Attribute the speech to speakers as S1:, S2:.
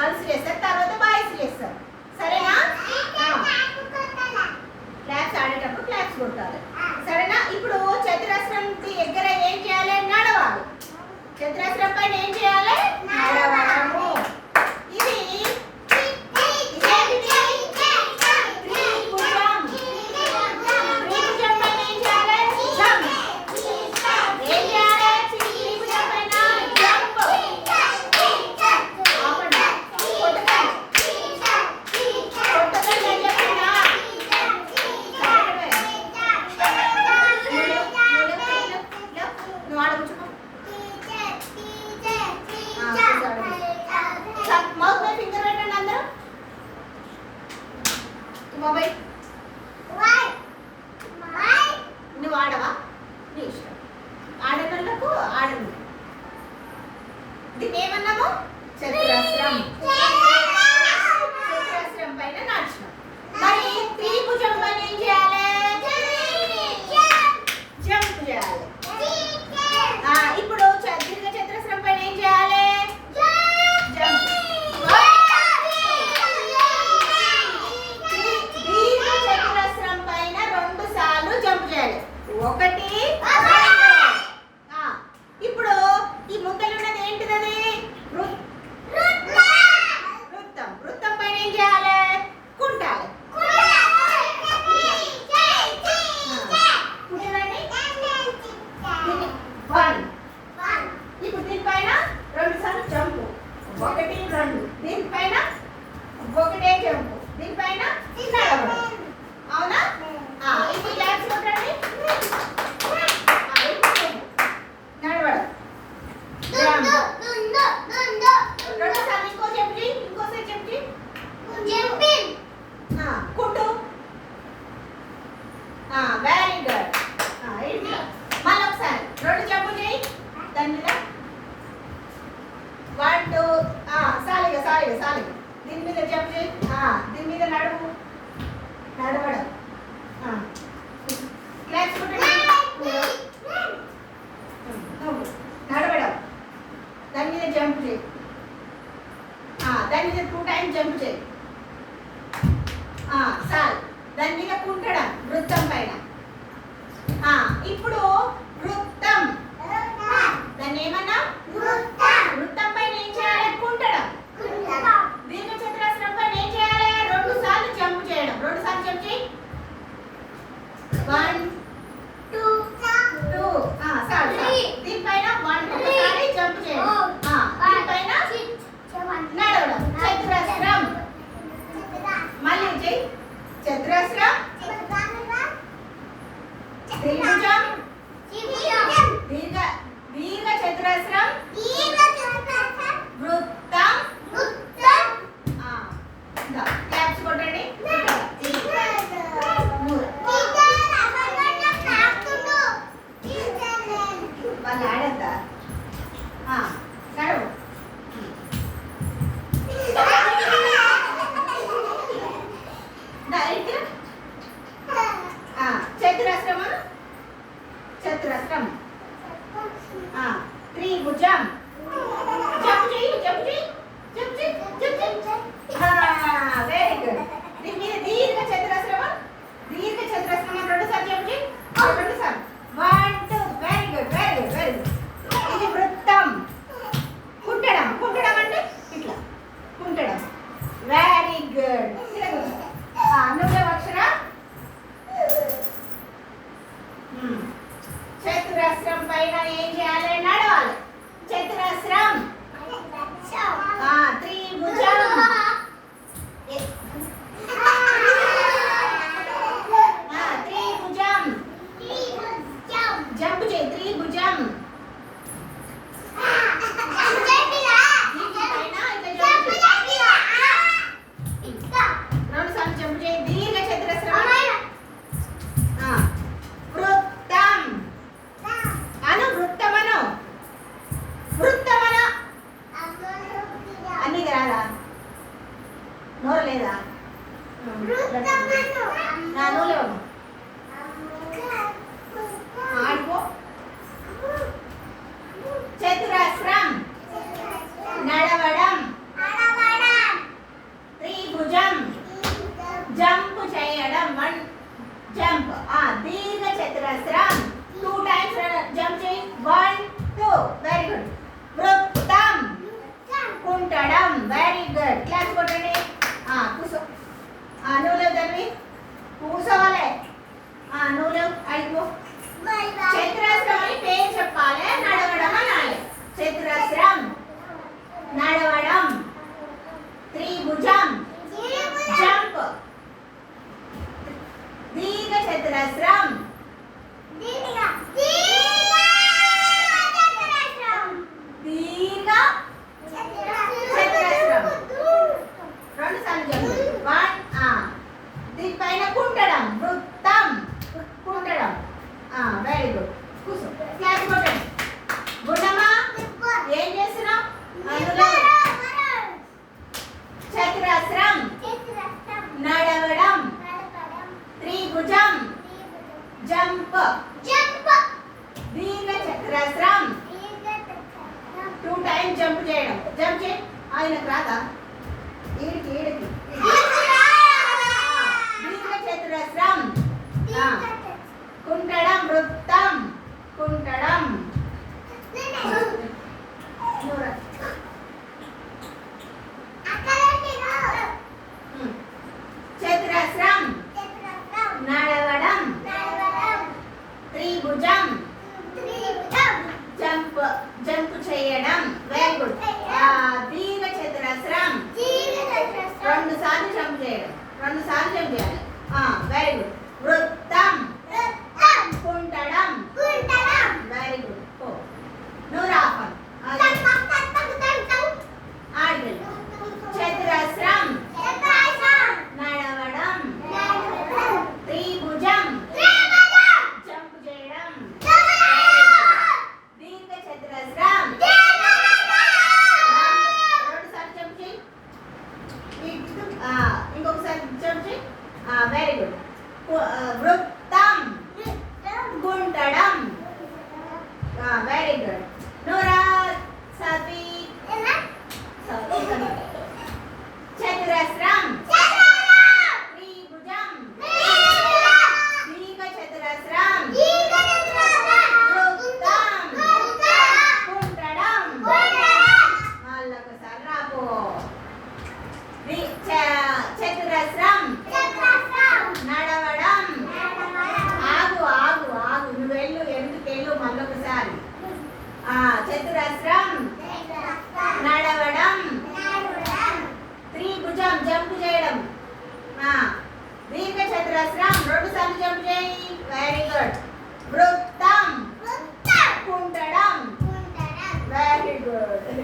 S1: Girls చేస్తారు, తర్వాత boys చేస్తారు. సరేనా? క్లాప్స్ ఆడేటప్పుడు క్లాప్స్ కొట్టాలి. సరేనా? ఇప్పుడు చతురస్రం దగ్గర ఏం చేయాలి? నడవాలి. చతురస్రం పైన ఏం చేయాలి? నడవడము. ఇది నువ్వు ఆడవా? నీ ఇష్టం. ఆడనోళ్ళకు ఆడను. దీన్ని ఏమన్నాము? చతురస్రం. చతురస్రం పైన నడిచినాం. మరి త్రిభుజం పైన ఏం చేయాలి? జంప్ చేయాలి. ఇప్పుడు దీర్ఘ చతురస్రం పైన ఏం చేయాలి? జంప్. దీర్ఘ చతురస్రం పైన 2 సార్లు జంప్ చేయాలి. 1 ఇప్పుడు ఈ ముద్దలు ఉన్నది ఏంటిది? వృత్తం. వృత్తం పైన ఏం చేయాలి? కుంటాలి. ఇప్పుడు దీనిపైన 2 సార్లు జంపు. 1 2. దీనిపైన 1 జంపు. దీనిపైన నడవడం. అవునా? ఇప్పుడు క్లాప్స్ కొట్టండి. నడవడం. 2 సార్లు ఇంకో జంప్ చేయి. ఇంకోసారి జంప్ చేయి. కుట్టు. Very good. మళ్ళీ ఒకసారి 2 జంపులు చేయి. దాని మీద 1 2. సాలిగా. దీని మీద జంప్ చేయి. దీని మీద నడువు. నడవడం. క్లాప్స్ కొట్టండి. నడవడం. దాని మీద జంప్ చేయి. దాని మీద 2 టైమ్స్ జంప్ చేయి. సాల్. దాని మీద కుంటడం. వృత్తం పైన. ఇప్పుడు వృత్తం. దాన్ని ఏమన్నా? వృత్తం పైన ఏం చేయాలి? కుంటడం. దీర్ఘ చతురస్రం పైన ఏం చేయాలి? 2 సార్లు జంప్ చేయడం. 2 సార్లు జంప్ చేయి. 1 2 2. సాల్. దీనిపైన 1 ఒకసారి జంప్ చేయడం. దీనిపైన నడవడం. చతురస్రం. మళ్ళీ చేయి. చతురస్రం. త్రిభుజం. దీర్ఘ చతురస్రం. వృత్తం. క్లాప్స్ కొట్టండి. వాళ్ళు ఆడద్దా? నడువు. చతురస్రమా? చతురస్రం. త్రిభుజం. జంప్ చేయి. Very good. దీని మీద దీర్ఘ చతురస్రమా? దీర్ఘ చతురస్రమా? 2 సార్లు జంప్ చేయి. 2 సార్లు. 1 2. Very good. ఇది వృత్తం. కుంటడం. అంటే ఇట్లా కుంటడం. Very good. నువ్వే అక్షర. చతురస్రం పైన ఏం చేయాలి? నడవాలి. చతురస్రం. త్రిభుజం. త్రిభుజం. జంప్ చేయి. త్రిభుజం. దీర్ఘ చతురస్రం. వృత్తం. వృత్తమన. అన్ని రాదా? నోరు లేదా? నోరు ఆడుకో. చతురస్రం. నడవడం. ఆయనకు రాదా ఈడికి ఈడికి దీర్ఘచతురస్రం కుంటడం వృత్తం కుంటడం చతురస్రం నడవడం త్రిభుజం జంప్ చేయడం వెరీ గుడ్ దీర్ఘచతురస్రం రెండు సార్లు జంప్ చేయడం చేయాలి వెరీ గుడ్ వృత్తం కుంటడం వెరీ గుడ్ నువ్వు రాపం ఆడగలు చతురస్రం నడవడం త్రిభుజం జంప్ చేయడం దీర్ఘచతురస్రం రెండు సార్లు జంప్ చేయి ఇంకొకసారి జంప్ చేయి వెరీ గుడ్ వృత్తం కుంటడం వెరీ గుడ్ నూరా సఫీ చతురస్రం త్రిభుజం దీర్ఘచతురస్రం వృత్తం కుంటడం మళ్ళొకసారి రాపో చతురస్రం నడవడం ఆగు ఆగు ఆగు నువ్వు వెళ్ళు ఎందుకు వెళ్ళు మళ్ళొకసారి చతురస్రం నడవడం త్రిభుజం జంప్ చేయడం దీర్ఘచతురస్రం రెండు సార్లు జంప్ చేయి వెరీ గుడ్ వృత్తం కుంటడం వెరీ గుడ్